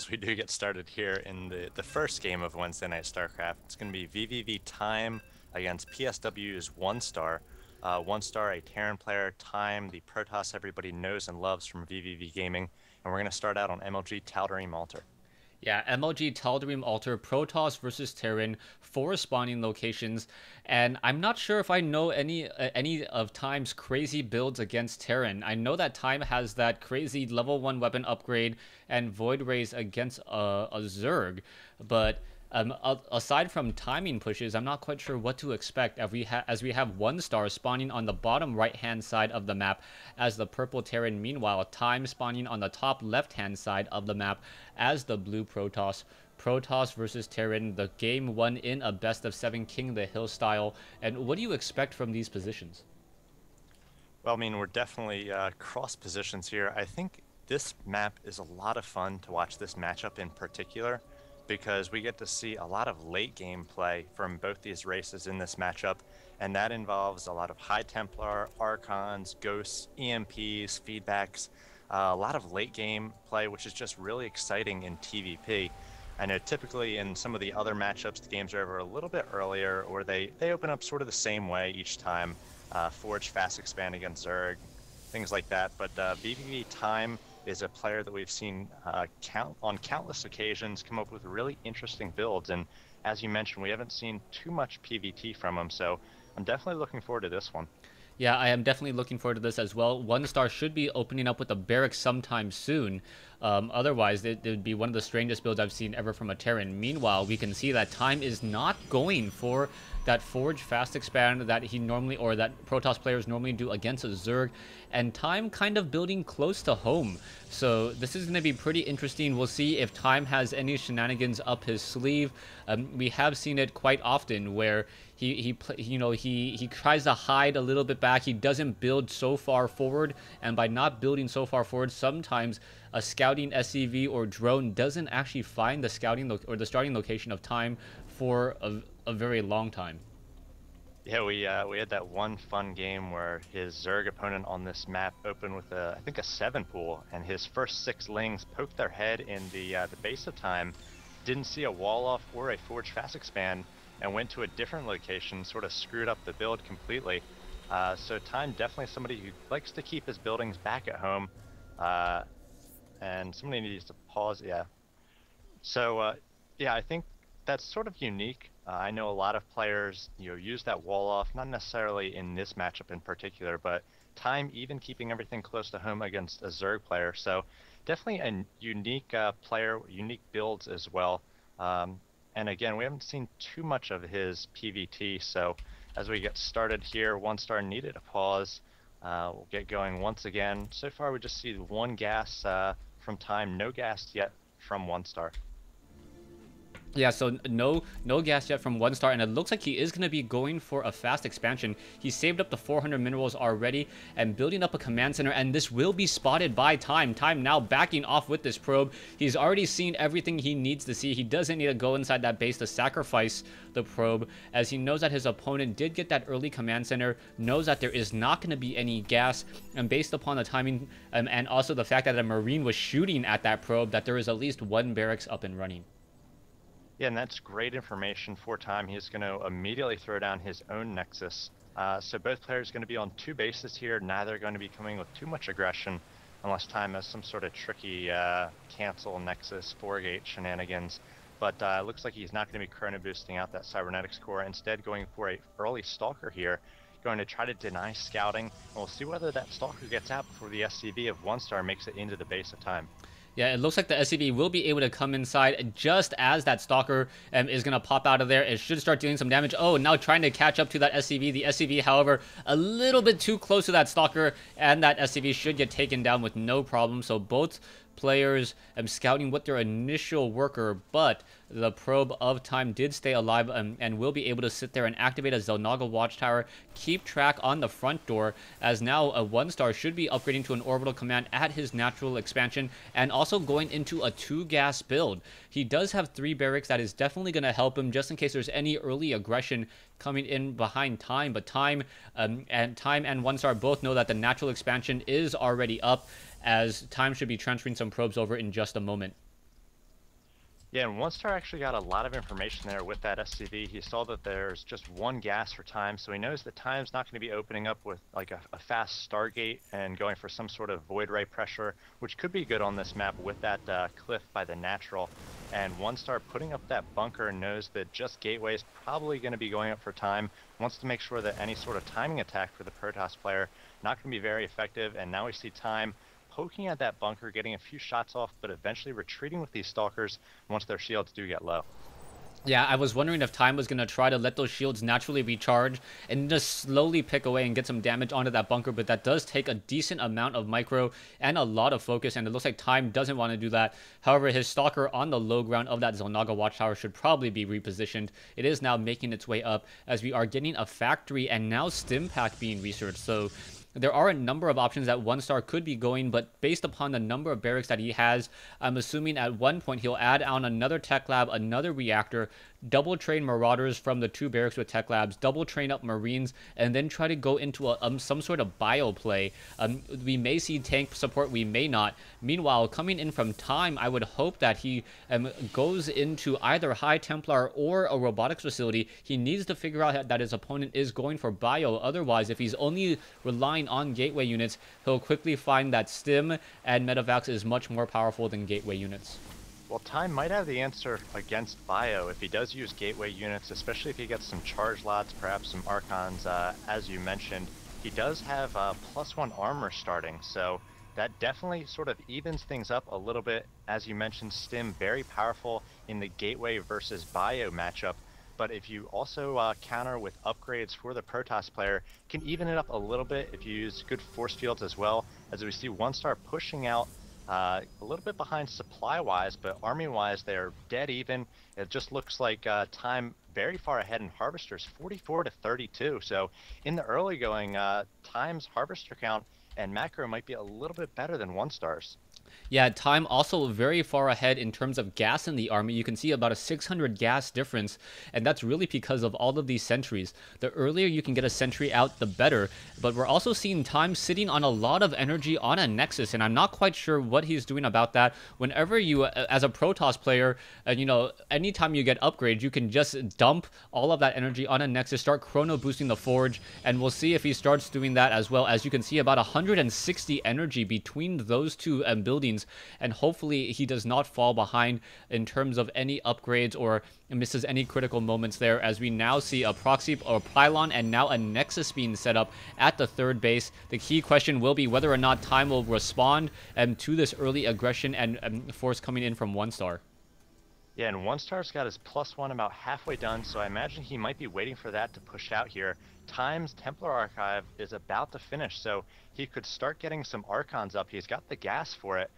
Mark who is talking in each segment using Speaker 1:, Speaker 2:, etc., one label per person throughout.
Speaker 1: We do get started here in the first game of Wednesday Night StarCraft. It's going to be vVv Time against PSW's One Star. One Star, a Terran player, Time, the Protoss everybody knows and loves from vVv Gaming. And we're going to start out on MLG Tal'Darim Altar.
Speaker 2: Yeah, MLG Tal'Darim Altar, Protoss versus Terran, 4 spawning locations, and I'm not sure if I know any of Time's crazy builds against Terran. I know that Time has that crazy level 1 weapon upgrade and Void Rays against a Zerg, but aside from timing pushes, I'm not quite sure what to expect as we have One Star spawning on the bottom right-hand side of the map as the purple Terran. Meanwhile, Time spawning on the top left-hand side of the map as the blue Protoss. Protoss versus Terran, the game won in a best of 7 King of the Hill style. And what do you expect from these positions?
Speaker 1: Well, I mean, we're definitely cross positions here. I think this map is a lot of fun to watch this matchup in particular, because we get to see a lot of late game play from both these races in this matchup, and that involves a lot of High Templar, Archons, Ghosts, EMPs, feedbacks, a lot of late game play, which is just really exciting in TVP. I know typically in some of the other matchups, the games are over a little bit earlier, or they open up sort of the same way each time. Forge Fast Expand against Zerg, things like that, but vVv Time is a player that we've seen on countless occasions come up with really interesting builds. And as you mentioned, we haven't seen too much PvT from him, so I'm definitely looking forward to this one.
Speaker 2: Yeah, I am definitely looking forward to this as well. One Star should be opening up with a barracks sometime soon. Otherwise, it would be one of the strangest builds I've seen ever from a Terran. Meanwhile, we can see that Time is not going for that Forge Fast Expand that he normally, or that Protoss players normally do against a Zerg, and Time kind of building close to home. So this is going to be pretty interesting. We'll see if Time has any shenanigans up his sleeve. We have seen it quite often where he tries to hide a little bit back. He doesn't build so far forward, and by not building so far forward, sometimes a scouting SCV or drone doesn't actually find the scouting or the starting location of Time for a very long time.
Speaker 1: Yeah, we had that one fun game where his Zerg opponent on this map opened with I think a 7 pool, and his first 6 lings poked their head in the base of Time, didn't see a wall off or a Forge Fast Expand, and went to a different location, sort of screwed up the build completely. So Time definitely somebody who likes to keep his buildings back at home, and somebody needs to pause. Yeah. So yeah, I think that's sort of unique. I know a lot of players, use that wall off, not necessarily in this matchup in particular, but Time even keeping everything close to home against a Zerg player. So definitely a unique player, unique builds as well. And again, we haven't seen too much of his PvT. So as we get started here, One Star needed a pause. We'll get going once again. So far, we just see 1 gas from Time, no gas yet from One Star.
Speaker 2: Yeah, so no gas yet from One Star, and it looks like he is going to be going for a fast expansion. He saved up the 400 minerals already and building up a command center, and this will be spotted by Time. Time now backing off with this probe. He's already seen everything he needs to see. He doesn't need to go inside that base to sacrifice the probe, as he knows that his opponent did get that early command center, knows that there is not going to be any gas, and based upon the timing and also the fact that a Marine was shooting at that probe, that there is at least 1 barracks up and running.
Speaker 1: Yeah, and that's great information for Time. He's going to immediately throw down his own Nexus. So both players are going to be on 2 bases here. Neither are going to be coming with too much aggression, unless Time has some sort of tricky cancel Nexus 4-gate shenanigans. But it looks like he's not going to be chrono boosting out that Cybernetics core. Instead, going for a early Stalker here, going to try to deny scouting. And we'll see whether that Stalker gets out before the SCV of One Star makes it into the base of Time.
Speaker 2: Yeah, it looks like the SCV will be able to come inside just as that Stalker is going to pop out of there. It should start doing some damage. Oh, now trying to catch up to that SCV. The SCV, however, a little bit too close to that Stalker, and that SCV should get taken down with no problem. So both players scouting with their initial worker, but the probe of Time did stay alive and will be able to sit there and activate a Zelnaga Watchtower, keep track on the front door, as now a One Star should be upgrading to an orbital command at his natural expansion, and also going into a 2-gas build. He does have 3 barracks that is definitely going to help him just in case there's any early aggression coming in behind Time, but Time and One Star both know that the natural expansion is already up, as Time should be transferring some probes over in just a moment.
Speaker 1: Yeah, and One Star actually got a lot of information there with that SCV. He saw that there's just one gas for Time, so he knows that Time's not going to be opening up with like a fast Stargate and going for some sort of void ray pressure, which could be good on this map with that cliff by the natural. And One Star putting up that bunker knows that just Gateway is probably going to be going up for Time, wants to make sure that any sort of timing attack for the Protoss player not going to be very effective, and now we see Time poking at that bunker, getting a few shots off, but eventually retreating with these stalkers once their shields do get low.
Speaker 2: Yeah, I was wondering if Time was going to try to let those shields naturally recharge and just slowly pick away and get some damage onto that bunker, but that does take a decent amount of micro and a lot of focus, and it looks like Time doesn't want to do that. However, his Stalker on the low ground of that Zelnaga Watchtower should probably be repositioned. It is now making its way up as we are getting a factory and now Stim Pack being researched, so there are a number of options that One Star could be going, but based upon the number of barracks that he has, I'm assuming at one point he'll add on another tech lab, another reactor, double train marauders from the 2 barracks with tech labs, double train up marines, and then try to go into some sort of bio play. We may see tank support, we may not. Meanwhile, coming in from Time, I would hope that he goes into either High Templar or a robotics facility. He needs to figure out that his opponent is going for bio. Otherwise, if he's only relying on gateway units, he'll quickly find that Stim and Medivacs is much more powerful than gateway units.
Speaker 1: Well, Time might have the answer against Bio if he does use gateway units, especially if he gets some charge lots, perhaps some Archons, as you mentioned. He does have +1 armor starting, so that definitely sort of evens things up a little bit. As you mentioned, Stim very powerful in the gateway versus Bio matchup, but if you also counter with upgrades for the Protoss player, can even it up a little bit if you use good force fields as well, as we see One Star pushing out a little bit behind supply-wise, but army-wise, they're dead even. It just looks like Time very far ahead in Harvesters, 44 to 32. So in the early going, Time's Harvester count and macro might be a little bit better than One Star's.
Speaker 2: Yeah, Time also very far ahead in terms of gas in the army. You can see about a 600 gas difference, and that's really because of all of these sentries. The earlier you can get a sentry out, the better, but we're also seeing Time sitting on a lot of energy on a Nexus, and I'm not quite sure what he's doing about that. Whenever you, as a Protoss player, anytime you get upgrades, you can just dump all of that energy on a Nexus, start chrono boosting the Forge, and we'll see if he starts doing that as well. As you can see, about 160 energy between those two buildings, and hopefully he does not fall behind in terms of any upgrades or misses any critical moments there, as we now see a proxy or pylon and now a Nexus being set up at the 3rd base. The key question will be whether or not Time will respond to this early aggression and force coming in from One Star.
Speaker 1: Yeah, and One Star's got his +1 about halfway done, so I imagine he might be waiting for that to push out here. Time's Templar Archive is about to finish, so he could start getting some Archons up. He's got the gas for it.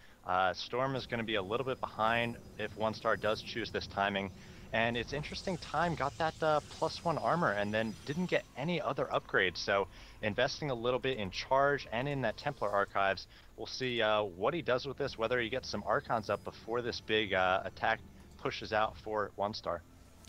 Speaker 1: Storm is going to be a little bit behind if One Star does choose this timing. And it's interesting, Time got that +1 armor and then didn't get any other upgrades. So investing a little bit in charge and in that Templar Archives, we'll see what he does with this, whether he gets some Archons up before this big attack pushes out for One Star.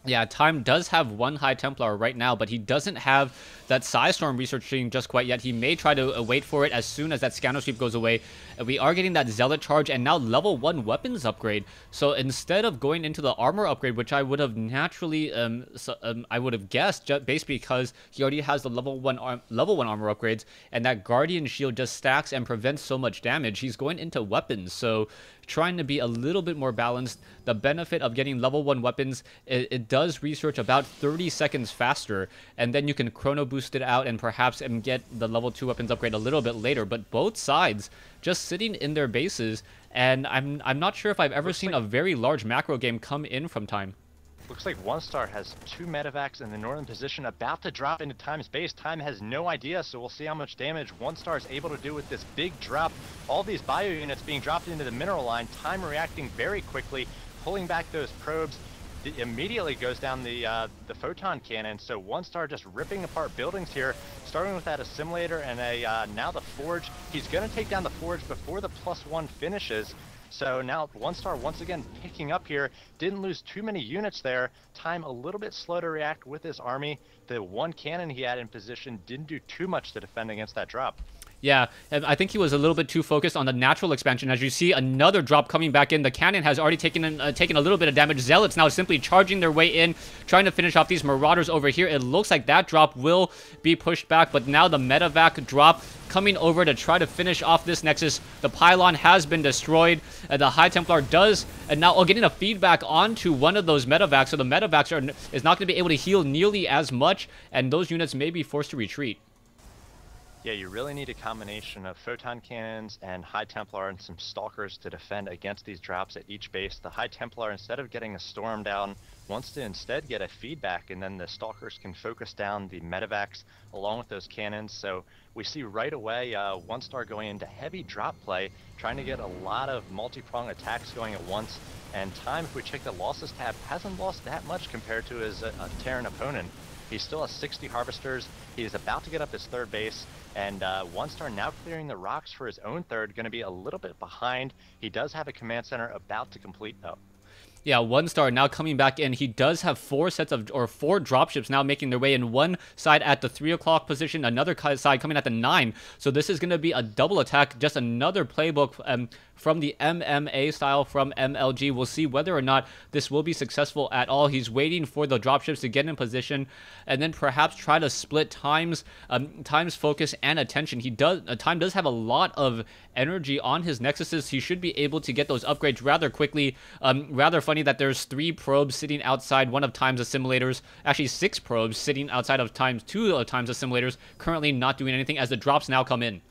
Speaker 2: Yeah, Time does have 1 High Templar right now, but he doesn't have that Psystorm researching just quite yet. He may try to wait for it as soon as that Scanner Sweep goes away. We are getting that Zealot charge and now level 1 weapons upgrade. So instead of going into the armor upgrade, which I would have naturally, I would have guessed, just based because he already has the level 1 armor upgrades, and that Guardian Shield just stacks and prevents so much damage, he's going into weapons. So trying to be a little bit more balanced. The benefit of getting level 1 weapons, it does research about 30 seconds faster, and then you can chrono boost it out and perhaps get the level 2 weapons upgrade a little bit later. But both sides just sitting in their bases, and I'm not sure if I've ever seen a very large macro game come in from Time.
Speaker 1: Looks like One Star has 2 medevacs in the northern position about to drop into Time's base. Time has no idea, so we'll see how much damage One Star is able to do with this big drop. All these bio units being dropped into the mineral line. Time reacting very quickly, pulling back those probes. It immediately goes down the photon cannon, so One Star just ripping apart buildings here, starting with that assimilator and now the Forge. He's going to take down the Forge before the +1 finishes. So now One Star once again picking up here, didn't lose too many units there. Time a little bit slow to react with his army. The 1 cannon he had in position didn't do too much to defend against that drop.
Speaker 2: Yeah, and I think he was a little bit too focused on the natural expansion. As you see, another drop coming back in. The cannon has already taken a little bit of damage. Zealots now simply charging their way in, trying to finish off these Marauders over here. It looks like that drop will be pushed back, but now the medevac drop coming over to try to finish off this Nexus. The pylon has been destroyed. The High Templar does, and now getting a feedback onto one of those medevacs, so the medevacs is not going to be able to heal nearly as much, and those units may be forced to retreat.
Speaker 1: Yeah, you really need a combination of photon cannons and High Templar and some stalkers to defend against these drops at each base. The High Templar, instead of getting a storm down, wants to instead get a feedback, and then the stalkers can focus down the medevacs along with those cannons. So we see right away One Star going into heavy drop play, trying to get a lot of multi-pronged attacks going at once. And Time, if we check the losses tab, hasn't lost that much compared to his Terran opponent. He still has 60 Harvesters. He is about to get up his third base, and One Star now clearing the rocks for his own third, going to be a little bit behind. He does have a command center about to complete, though.
Speaker 2: Yeah, One Star now coming back in. He does have four dropships now making their way in. One side at the 3 o'clock position, another side coming at the 9. So this is going to be a double attack, just another playbook from the MMA style from MLG. We'll see whether or not this will be successful at all. He's waiting for the dropships to get in position, and then perhaps try to split Time's focus and attention. Time does have a lot of energy on his Nexuses. He should be able to get those upgrades rather quickly. Rather funny that there's 3 probes sitting outside one of Time's assimilators. Actually, 6 probes sitting outside of two of Time's assimilators, currently not doing anything as the drops now come in.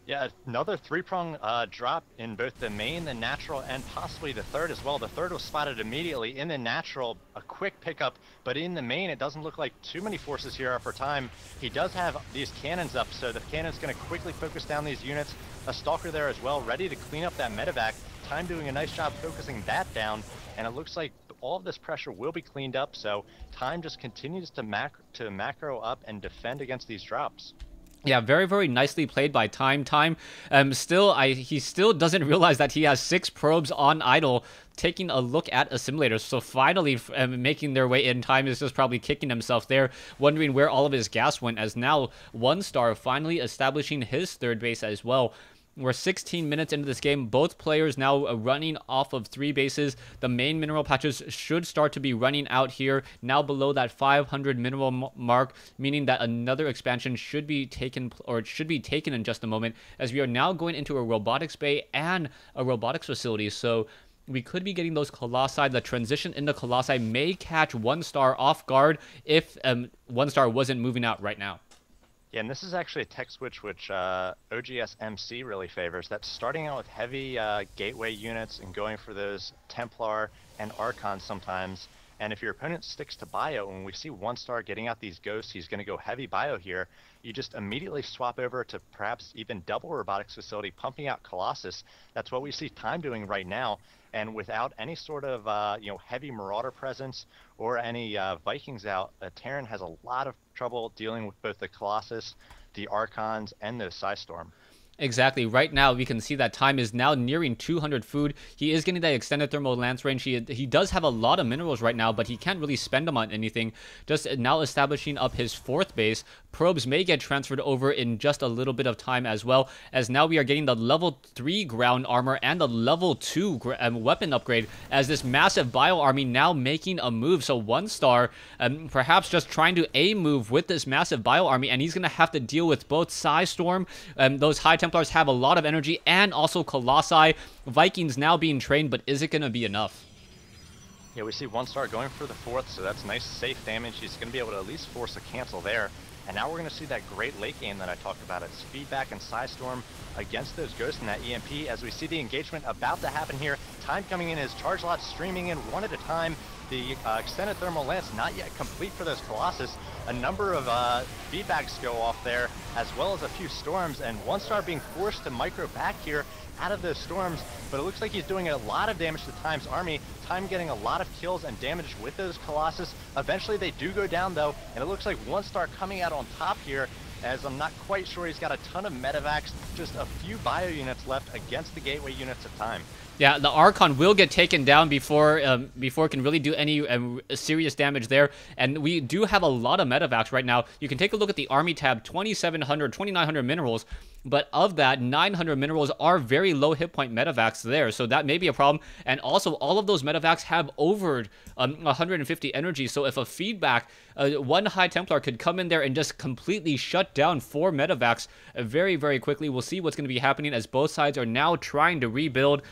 Speaker 1: Yeah, another 3-prong drop in both the main, the natural, and possibly the third as well. The third was spotted immediately. In the natural, a quick pickup, but in the main, it doesn't look like too many forces here are for Time. He does have these cannons up, so the cannon's going to quickly focus down these units. A Stalker there as well, ready to clean up that medevac. Time doing a nice job focusing that down, and it looks like all of this pressure will be cleaned up, so Time just continues to macro up and defend against these drops.
Speaker 2: Yeah, very, very nicely played by Time. He still doesn't realize that he has 6 probes on idle, taking a look at assimilators. So finally making their way in. Time is just probably kicking himself there, wondering where all of his gas went, as now One Star finally establishing his third base as well. We're 16 minutes into this game. Both players now running off of 3 bases. The main mineral patches should start to be running out here, now below that 500 mineral mark, meaning that another expansion should be taken, or it should be taken in just a moment, as we are now going into a robotics bay and a robotics facility. So we could be getting those Colossi. The transition in the Colossi may catch One Star off guard if One Star wasn't moving out right now.
Speaker 1: Yeah, and this is actually a tech switch which OGS MC really favors. That's starting out with heavy gateway units and going for those Templar and Archons sometimes. And if your opponent sticks to bio, when we see One Star getting out these ghosts, he's going to go heavy bio here. You just immediately swap over to perhaps even double robotics facility, pumping out Colossus. That's what we see Time doing right now. And without any sort of heavy Marauder presence or any Vikings out, Terran has a lot of trouble dealing with both the Colossus, the Archons, and the Psystorm.
Speaker 2: Exactly. Right now, we can see that Time is now nearing 200 food. He is getting that extended thermal lance range. He does have a lot of minerals right now, but he can't really spend them on anything. Just now establishing up his 4th base. Probes may get transferred over in just a little bit of time as well, as now we are getting the level 3 ground armor and the level 2 weapon upgrade, as this massive bio army now making a move. So One Star perhaps just trying to move with this massive bio army, and he's going to have to deal with both Psystorm, those High Templars have a lot of energy, and also Colossi. Vikings now being trained, but is it going to be enough?
Speaker 1: Yeah, we see One Star going for the 4th, so that's nice safe damage. He's going to be able to at least force a cancel there. And now we're going to see that great late game that I talked about. It's feedback and Psystorm against those ghosts in that EMP, as we see the engagement about to happen here. Time coming in, his charge lot streaming in one at a time. The extended thermal lance not yet complete for those Colossus. A number of feedbacks go off there, as well as a few storms, and One Star being forced to micro back here out of those storms, but it looks like he's doing a lot of damage to Time's army. Time getting a lot of kills and damage with those Colossus. Eventually they do go down though, and it looks like One Star coming out on top here, as I'm not quite sure he's got a ton of medevacs, just a few bio units left against the gateway units of Time.
Speaker 2: Yeah, the Archon will get taken down before it can really do any serious damage there. And we do have a lot of medevacs right now. You can take a look at the army tab, 2,700, 2,900 minerals. But of that, 900 minerals are very low hit point medevacs there, so that may be a problem. And also, all of those medevacs have over 150 energy, so if a feedback, one High Templar could come in there and just completely shut down 4 medevacs very, very quickly. We'll see what's going to be happening as both sides are now trying to rebuild.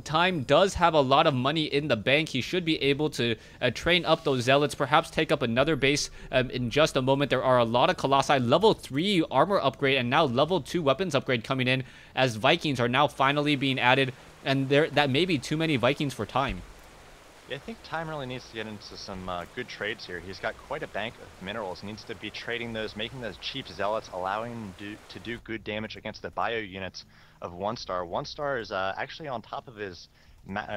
Speaker 2: Time does have a lot of money in the bank. He should be able to train up those zealots, perhaps take up another base in just a moment. There are a lot of Colossi, level 3 armor upgrade and now level 2 weapons upgrade coming in as Vikings are now finally being added, and that may be too many Vikings for Time.
Speaker 1: Yeah, I think Time really needs to get into some good trades here. He's got quite a bank of minerals, needs to be trading those, making those cheap zealots, allowing him to do good damage against the bio units of 1-star. 1-star is actually on top of his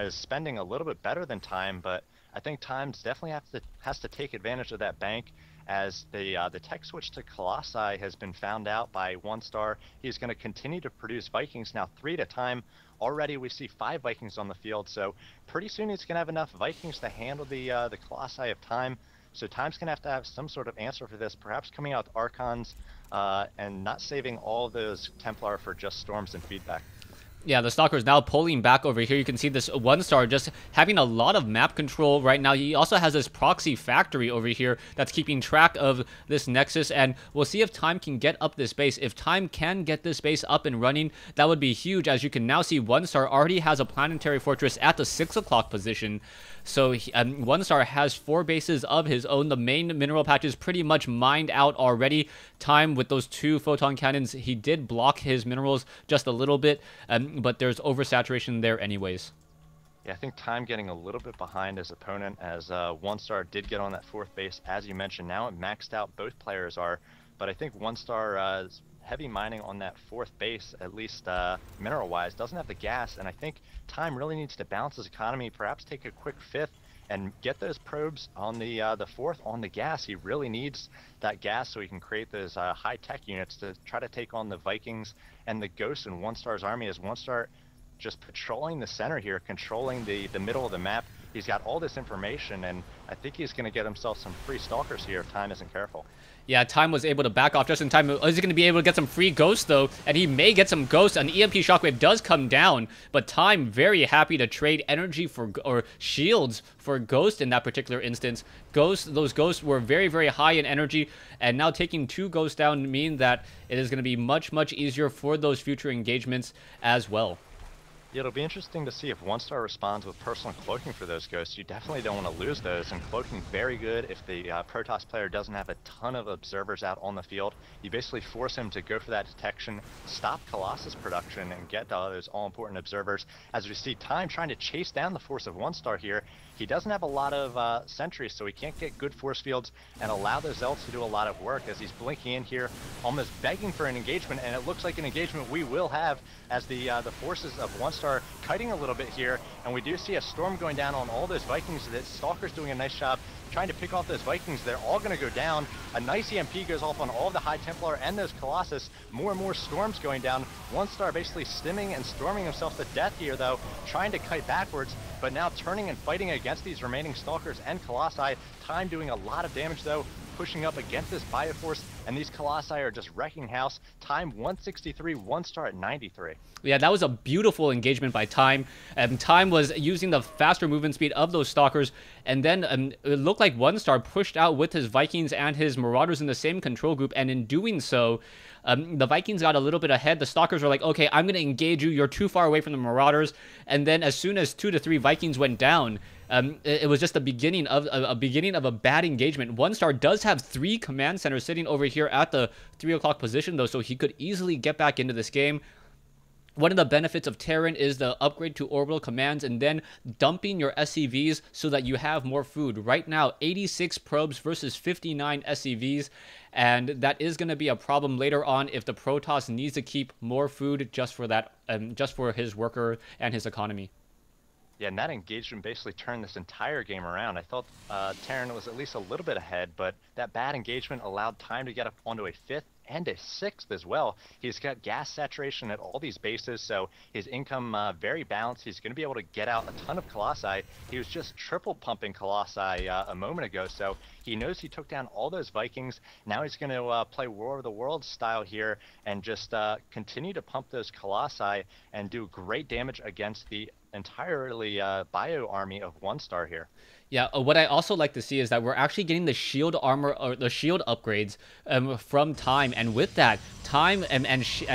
Speaker 1: spending a little bit better than Time, but I think Time's definitely has to take advantage of that bank, as the tech switch to Colossi has been found out by 1-star. He's going to continue to produce Vikings, now 3 at a time. Already we see 5 Vikings on the field, so pretty soon he's going to have enough Vikings to handle the Colossi of Time. So Time's going to have some sort of answer for this, perhaps coming out with Archons and not saving all of those Templar for just Storms and feedback.
Speaker 2: Yeah, the Stalker's now pulling back over here. You can see this 1-star just having a lot of map control right now. He also has this proxy factory over here that's keeping track of this Nexus, and we'll see if Time can get up this base. If Time can get this base up and running, that would be huge, as you can now see 1-star already has a planetary fortress at the 6 o'clock position. So 1-star has 4 bases of his own. The main mineral patch is pretty much mined out already. Time with those 2 photon cannons, he did block his minerals just a little bit, but there's oversaturation there anyways.
Speaker 1: Yeah, I think Time getting a little bit behind his opponent, as 1-star did get on that 4th base, as you mentioned. Now it maxed out, both players are, but I think 1-star is heavy mining on that 4th base, at least mineral-wise, doesn't have the gas, and I think Time really needs to balance his economy, perhaps take a quick 5th and get those probes on the 4th on the gas. He really needs that gas so he can create those high-tech units to try to take on the Vikings and the Ghosts in 1-star's army, as 1-star just patrolling the center here, controlling the middle of the map. He's got all this information, and I think he's going to get himself some free Stalkers here if Time isn't careful.
Speaker 2: Yeah, Time was able to back off just in time. Is he going to be able to get some free Ghosts, though? And he may get some Ghosts. An EMP Shockwave does come down, but Time very happy to trade energy or shields for Ghost in that particular instance. Those Ghosts were very, very high in energy, and now taking 2 Ghosts down mean that it is going to be much, much easier for those future engagements as well.
Speaker 1: Yeah, it'll be interesting to see if 1-star responds with personal cloaking for those Ghosts. You definitely don't want to lose those, and cloaking very good if the Protoss player doesn't have a ton of observers out on the field. You basically force him to go for that detection, stop Colossus production, and get those all-important observers. As we see Time trying to chase down the force of 1-star here, he doesn't have a lot of sentries, so he can't get good force fields and allow those Zealots to do a lot of work, as he's blinking in here, almost begging for an engagement, and it looks like an engagement we will have, as the forces of 1-star kiting a little bit here, and we do see a storm going down on all those Vikings. That Stalker's doing a nice job trying to pick off those Vikings. They're all going to go down. A nice EMP goes off on all of the High Templar and those Colossus. More and more storms going down. 1-star basically stimming and storming himself to death here, though, trying to kite backwards, but now turning and fighting against these remaining Stalkers and Colossi. Time doing a lot of damage, though, pushing up against this Bioforce, and these Colossi are just wrecking house. Time 163, 1-star at 93.
Speaker 2: Yeah, that was a beautiful engagement by Time. Time was using the faster movement speed of those Stalkers, and then it looked like 1-star pushed out with his Vikings and his Marauders in the same control group, and in doing so, the Vikings got a little bit ahead. The Stalkers were like, okay, I'm going to engage you. You're too far away from the Marauders. And then as soon as 2 to 3 Vikings went down, it was just the beginning of a bad engagement. 1-star does have 3 command centers sitting over here at the 3 o'clock position, though, so he could easily get back into this game. One of the benefits of Terran is the upgrade to orbital commands and then dumping your SCVs so that you have more food. Right now, 86 probes versus 59 SCVs, and that is going to be a problem later on if the Protoss needs to keep more food just for that, just for his worker and his economy.
Speaker 1: Yeah, and that engagement basically turned this entire game around. I thought Terran was at least a little bit ahead, but that bad engagement allowed Time to get up onto a 5th and a 6th as well. He's got gas saturation at all these bases, so his income very balanced. He's going to be able to get out a ton of Colossi. He was just triple pumping Colossi a moment ago, so he knows he took down all those Vikings. Now he's going to play War of the Worlds style here and just continue to pump those Colossi and do great damage against the entirely bio army of 1-star here.
Speaker 2: Yeah, what I also like to see is that we're actually getting the shield armor or the shield upgrades from Time, and with that Time and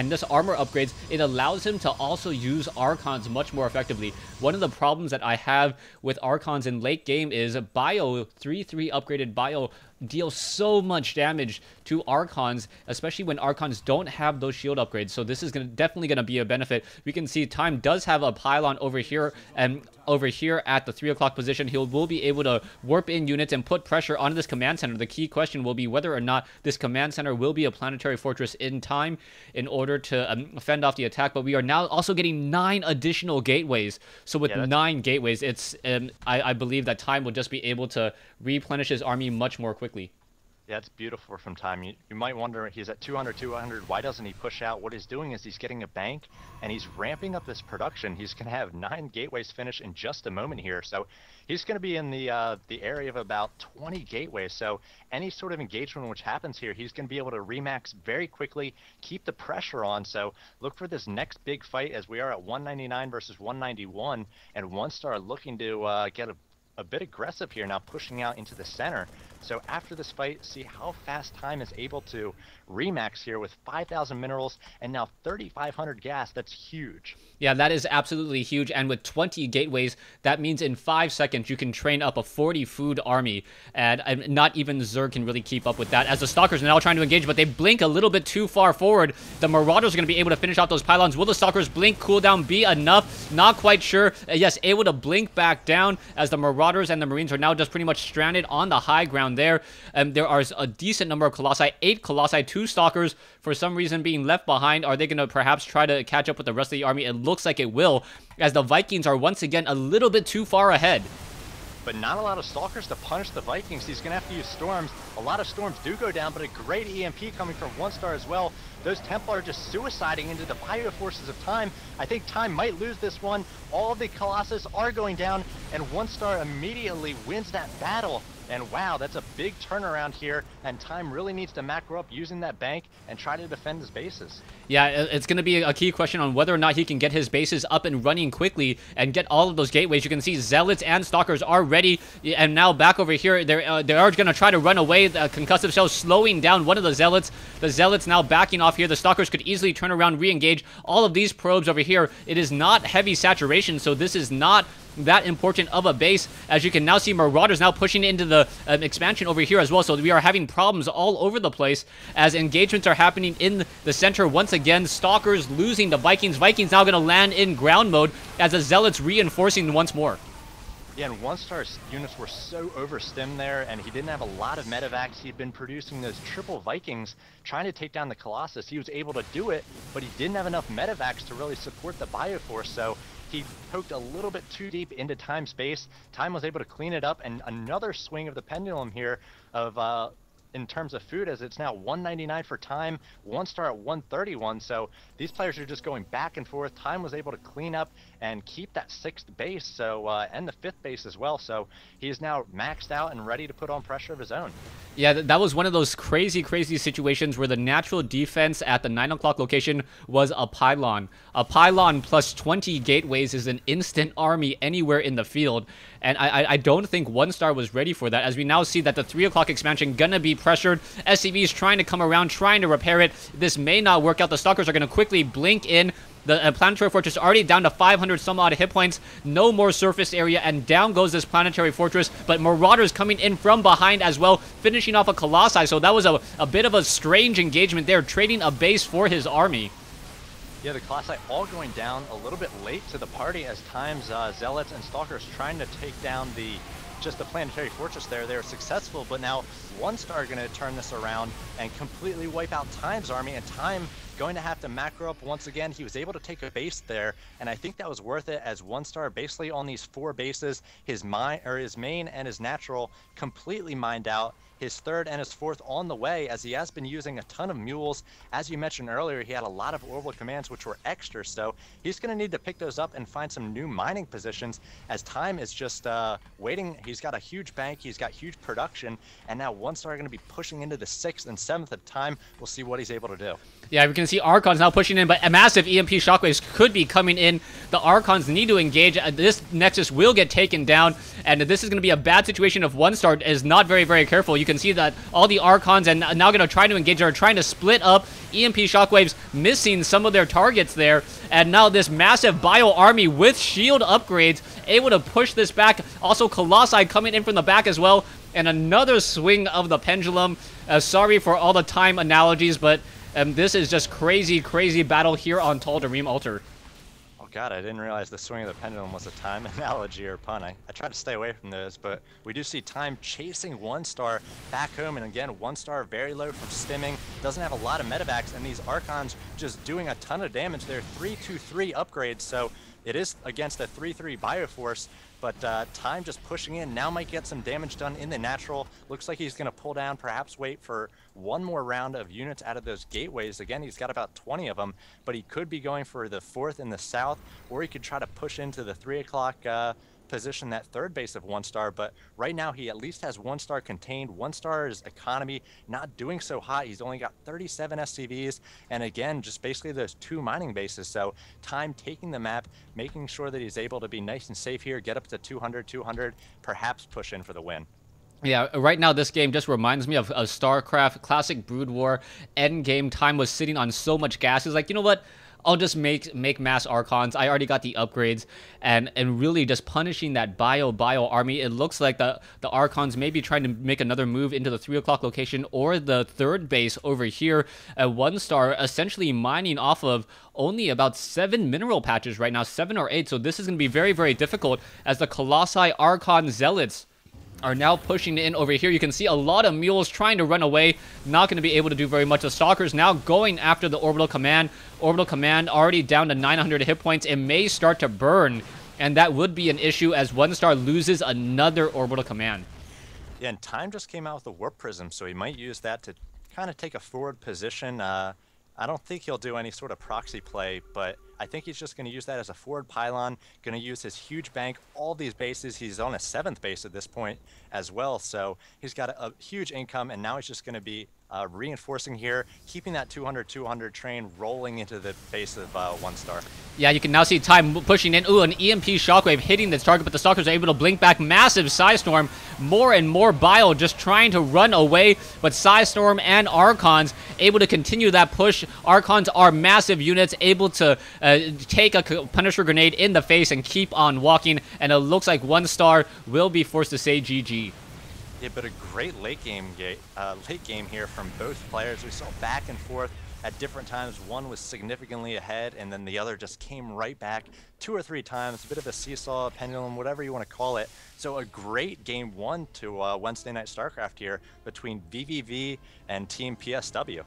Speaker 2: this armor upgrades, it allows him to also use Archons much more effectively. One of the problems that I have with Archons in late game is Bio 3/3 upgraded Bio deals so much damage to Archons, especially when Archons don't have those shield upgrades. So this is definitely going to be a benefit. We can see Time does have a pylon over here, and over here at the 3 o'clock position, he will be able to warp in units and put pressure on this command center. The key question will be whether or not this command center will be a planetary fortress in Time in order to fend off the attack. But we are now also getting 9 additional gateways. So with 9 gateways, it's I believe that Time will just be able to replenish his army much more quickly.
Speaker 1: Yeah, it's beautiful from Time. You might wonder, he's at 200, why doesn't he push out? What he's doing is he's getting a bank, and he's ramping up this production. He's going to have 9 gateways finish in just a moment here. So he's going to be in the area of about 20 gateways. So any sort of engagement which happens here, he's going to be able to remax very quickly, keep the pressure on. So look for this next big fight as we are at 199 versus 191, and 1-star looking to get a bit aggressive here now, pushing out into the center. So after this fight, see how fast Time is able to remax here with 5,000 minerals and now 3,500 gas. That's huge.
Speaker 2: Yeah, that is absolutely huge. And with 20 gateways, that means in 5 seconds you can train up a 40 food army. And not even Zerg can really keep up with that, as the Stalkers are now trying to engage, but they blink a little bit too far forward. The Marauders are going to be able to finish off those pylons. Will the Stalkers blink cooldown be enough? Not quite sure. Yes, able to blink back down, as the Marauders and the Marines are now just pretty much stranded on the high ground there. There are a decent number of Colossi, 8 Colossi, 2 Stalkers for some reason being left behind. Are they going to perhaps try to catch up with the rest of the army? It looks like it will, as the Vikings are once again a little bit too far ahead.
Speaker 1: But not a lot of Stalkers to punish the Vikings. He's going to have to use Storms. A lot of Storms do go down, but a great EMP coming from 1-star as well. Those Templar are just suiciding into the bio forces of Time. I think Time might lose this one. All of the Colossus are going down, and 1-star immediately wins that battle. And wow, that's a big turnaround here, and Time really needs to macro up using that bank and try to defend his bases.
Speaker 2: Yeah, it's going to be a key question on whether or not he can get his bases up and running quickly and get all of those gateways. You can see Zealots and Stalkers are ready, and now back over here, they are going to try to run away. The concussive shell slowing down one of the Zealots. The Zealots now backing off here. The Stalkers could easily turn around, re-engage. All of these probes over here, it is not heavy saturation, so this is not that important of a base, as you can now see Marauders now pushing into the expansion over here as well. So we are having problems all over the place as engagements are happening in the center once again. Stalkers losing the Vikings. Vikings now going to land in ground mode as the Zealots reinforcing once more.
Speaker 1: Yeah, and 1-star's units were so overstimmed there, and he didn't have a lot of medevacs. He'd been producing those triple Vikings trying to take down the Colossus. He was able to do it, but he didn't have enough medevacs to really support the Bioforce, so he poked a little bit too deep into Time's base. Time was able to clean it up, and another swing of the pendulum here of in terms of food, as it's now 199 for Time, 1-star at 131. So these players are just going back and forth. Time was able to clean up and keep that 6th base, so and the 5th base as well. So he is now maxed out and ready to put on pressure of his own.
Speaker 2: Yeah, that was one of those crazy situations where the natural defense at the 9 o'clock location was a pylon. A pylon plus 20 gateways is an instant army anywhere in the field. And I don't think 1-star was ready for that, as we now see that the 3 o'clock expansion gonna be pressured. SCV is trying to come around, trying to repair it. This may not work out. The Stalkers are gonna quickly blink in. The planetary fortress already down to 500 some odd hit points. No more surface area, and down goes this planetary fortress. But Marauders coming in from behind as well, finishing off a Colossi. So that was a bit of a strange engagement there, trading a base for his army.
Speaker 1: Yeah, the Colossi all going down a little bit late to the party, as Time's Zealots and Stalkers trying to take down just the planetary fortress there. They were successful, but now 1-star going to turn this around and completely wipe out Time's army, and Time going to have to macro up once again. He was able to take a base there, and I think that was worth it, as One Star basically on these 4 bases, his main and his natural completely mined out. His third and his fourth on the way, as he has been using a ton of mules. As you mentioned earlier, he had a lot of orbital commands which were extra, so he's going to need to pick those up and find some new mining positions, as time is just waiting. He's got a huge bank, he's got huge production, and now One Star going to be pushing into the 6th and 7th of time. We'll see what he's able to do.
Speaker 2: Yeah, we can see Archons now pushing in, but a massive EMP shockwaves could be coming in. The Archons need to engage. This Nexus will get taken down, and this is going to be a bad situation if One Star is not very, very careful. You can see that all the Archons and now going to try to engage are trying to split up. EMP shockwaves missing some of their targets there, and now this massive bio army with shield upgrades able to push this back. Also, Colossi coming in from the back as well, and another swing of the pendulum. Sorry for all the time analogies, but this is just crazy, crazy battle here on Tal'Darim Altar.
Speaker 1: Oh god, I didn't realize the swing of the pendulum was a time analogy or pun. I try to stay away from those, but we do see time chasing One Star back home, and again, One Star very low from stimming, doesn't have a lot of medevacs, and these Archons just doing a ton of damage. They're 3-2-3 upgrades, so it is against a 3-3 Bioforce, but time just pushing in. Now might get some damage done in the natural. Looks like he's going to pull down, perhaps wait for one more round of units out of those gateways. Again, he's got about 20 of them, but he could be going for the 4th in the south, or he could try to push into the 3 o'clock position, that 3rd base of One Star. But right now he at least has One Star contained. One Star's economy not doing so hot. He's only got 37 SCVs, and again, just basically those 2 mining bases. So time taking the map, making sure that he's able to be nice and safe here, get up to 200, perhaps push in for the win.
Speaker 2: Yeah, right now this game just reminds me of StarCraft, classic Brood War. Endgame time was sitting on so much gas. He's like, you know what? I'll just make mass Archons. I already got the upgrades, and really just punishing that bio army. It looks like the Archons may be trying to make another move into the 3 o'clock location or the 3rd base over here. One Star essentially mining off of only about 7 mineral patches right now, 7 or 8. So this is going to be very, very difficult, as the Colossi Archon Zealots are now pushing in over here. You can see a lot of mules trying to run away, not going to be able to do very much. The Stalkers now going after the Orbital Command. Orbital Command already down to 900 hit points. It may start to burn, and that would be an issue as One Star loses another Orbital Command.
Speaker 1: Yeah, and time just came out with the Warp Prism, so he might use that to kind of take a forward position. I don't think he'll do any sort of proxy play, but I think he's just going to use that as a forward pylon, going to use his huge bank, all these bases. He's on a 7th base at this point as well, so he's got a huge income, and now he's just going to be reinforcing here, keeping that 200 train rolling into the base of One Star.
Speaker 2: Yeah, you can now see time pushing in. Ooh, an EMP shockwave hitting this target, but the Stalkers are able to blink back. Massive Psystorm, more and more Bile just trying to run away, but Psystorm and Archons able to continue that push. Archons are massive units, able to take a Punisher Grenade in the face and keep on walking, and it looks like One Star will be forced to say GG.
Speaker 1: Yeah, but a great late game here from both players. We saw back and forth at different times. One was significantly ahead, and then the other just came right back 2 or 3 times. A bit of a seesaw, pendulum, whatever you want to call it. So a great game 1 to Wednesday Night StarCraft here between vVv and Team PSW.